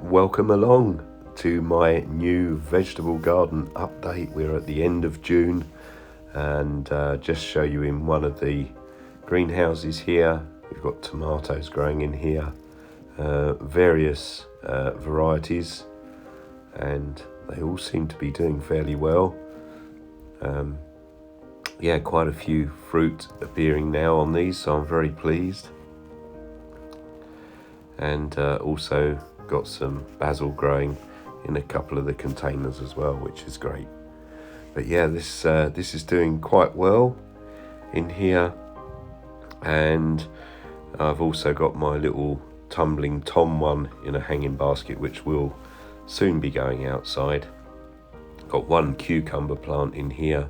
Welcome along to my new vegetable garden update. We're at the end of June and just show you in one of the greenhouses here. We've got tomatoes growing in here, various varieties, and they all seem to be doing fairly well. Quite a few fruit appearing now on these, so I'm very pleased. And also got some basil growing in a couple of the containers as well, which is great. But yeah, this is doing quite well in here. And I've also got my little tumbling Tom one in a hanging basket, which will soon be going outside. Got one cucumber plant in here,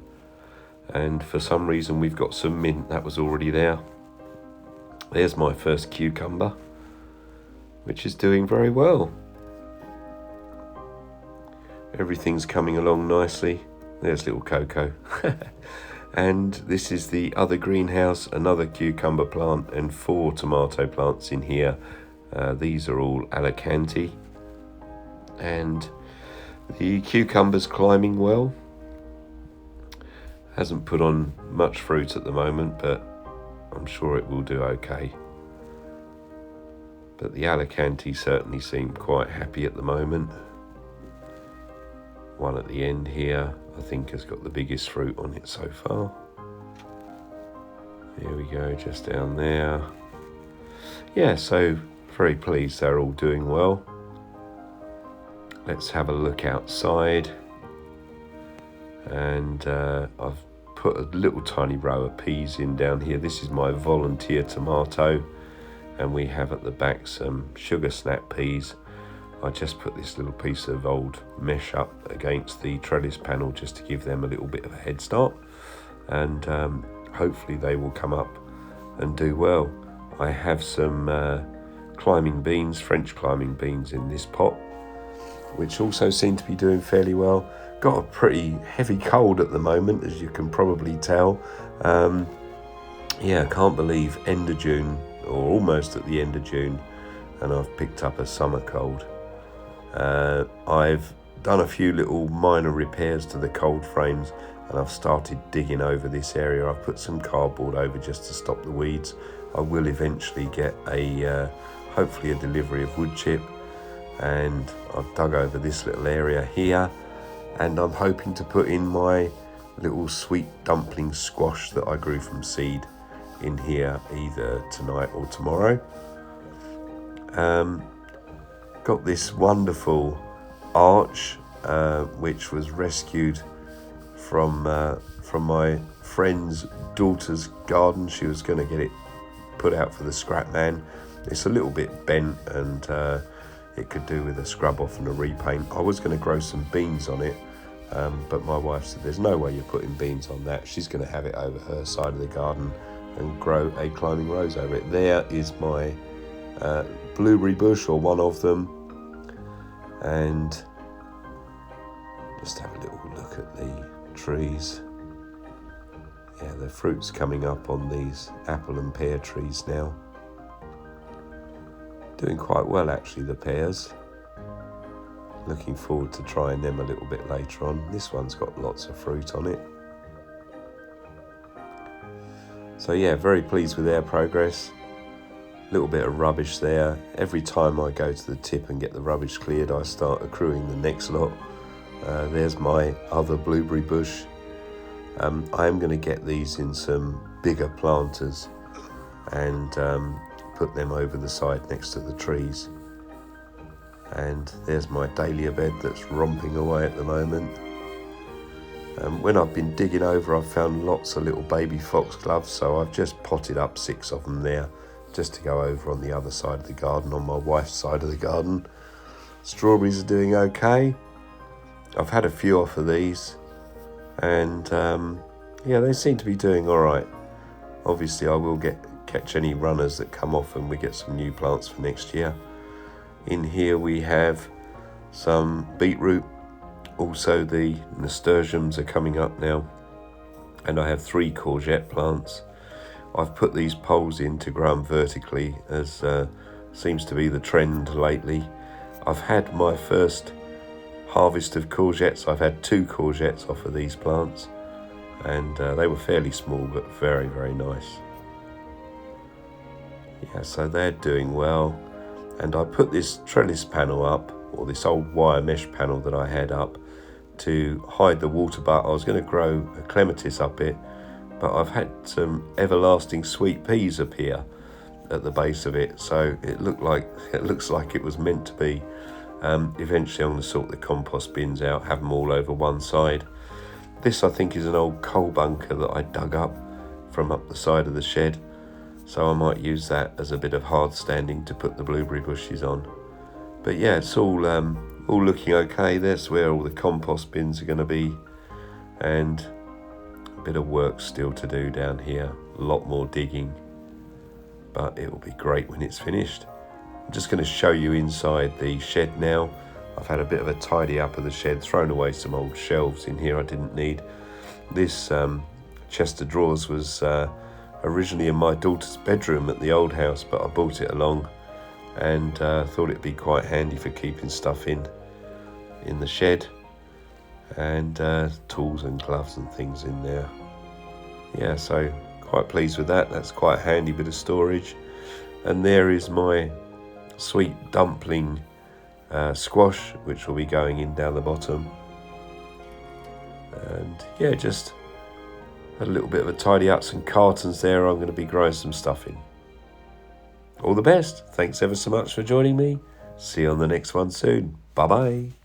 and for some reason we've got some mint that was already there. There's my first cucumber, which is doing very well. Everything's coming along nicely. There's little Coco. And this is the other greenhouse, another cucumber plant and 4 tomato plants in here. These are all Alicante, and the cucumber's climbing well. Hasn't put on much fruit at the moment, but I'm sure it will do okay. But the Alicante certainly seem quite happy at the moment. One at the end here, I think, has got the biggest fruit on it so far. There we go, just down there. Yeah, so very pleased they're all doing well. Let's have a look outside. And I've put a little tiny row of peas in down here. This is my volunteer tomato. And we have at the back some sugar snap peas. I just put this little piece of old mesh up against the trellis panel just to give them a little bit of a head start. And hopefully they will come up and do well. I have some climbing beans, French climbing beans in this pot, which also seem to be doing fairly well. Got a pretty heavy cold at the moment, as you can probably tell. I can't believe end of June, or almost at the end of June, and I've picked up a summer cold. I've done a few little minor repairs to the cold frames, and I've started digging over this area. I've put some cardboard over just to stop the weeds. I will eventually get hopefully a delivery of wood chip, and I've dug over this little area here, and I'm hoping to put in my little sweet dumpling squash that I grew from seed in here either tonight or tomorrow. Got this wonderful arch which was rescued from my friend's daughter's garden. She was going to get it put out for the scrap man. It's a little bit bent, and it could do with a scrub off and a repaint. I was going to grow some beans on it, but my wife said there's no way you're putting beans on that. She's going to have it over her side of the garden and grow a climbing rose over it. There is my blueberry bush, or one of them, and just have a little look at the trees. Yeah, the fruit's coming up on these apple and pear trees now. Doing quite well actually, the pears. Looking forward to trying them a little bit later on. This one's got lots of fruit on it. So yeah, very pleased with their progress. Little bit of rubbish there. Every time I go to the tip and get the rubbish cleared, I start accruing the next lot. There's my other blueberry bush. I am going to get these in some bigger planters and put them over the side next to the trees. And there's my dahlia bed that's romping away at the moment. When I've been digging over, I've found lots of little baby foxgloves, so I've just potted up 6 of them there, just to go over on the other side of the garden, on my wife's side of the garden. Strawberries are doing okay. I've had a few off of these, and they seem to be doing all right. Obviously, I will catch any runners that come off, and we get some new plants for next year. In here we have some beetroot. Also, the nasturtiums are coming up now, and I have 3 courgette plants. I've put these poles in to grow them vertically, as seems to be the trend lately. I've had my first harvest of courgettes. I've had 2 courgettes off of these plants, and they were fairly small but very, very nice. Yeah, so they're doing well. And I put this trellis panel up, or this old wire mesh panel that I had up, to hide the water butt. I was going to grow a clematis up it, but I've had some everlasting sweet peas appear at the base of it, so it looks like it was meant to be. Eventually I'm going to sort the compost bins out, have them all over one side. This, I think, is an old coal bunker that I dug up from up the side of the shed, so I might use that as a bit of hard standing to put the blueberry bushes on. But yeah, it's all looking okay. That's where all the compost bins are going to be, and a bit of work still to do down here, a lot more digging, but it will be great when it's finished. I'm just going to show you inside the shed now. I've had a bit of a tidy up of the shed, thrown away some old shelves in here I didn't need. This chest of drawers was originally in my daughter's bedroom at the old house, but I brought it along and thought it'd be quite handy for keeping stuff in the shed, and tools and gloves and things in there. Yeah, so quite pleased with that. That's quite a handy bit of storage. And there is my sweet dumpling squash, which will be going in down the bottom. And yeah, just a little bit of a tidy up, some cartons there. I'm going to be growing some stuff in. All the best. Thanks ever so much for joining me. See you on the next one soon. Bye bye.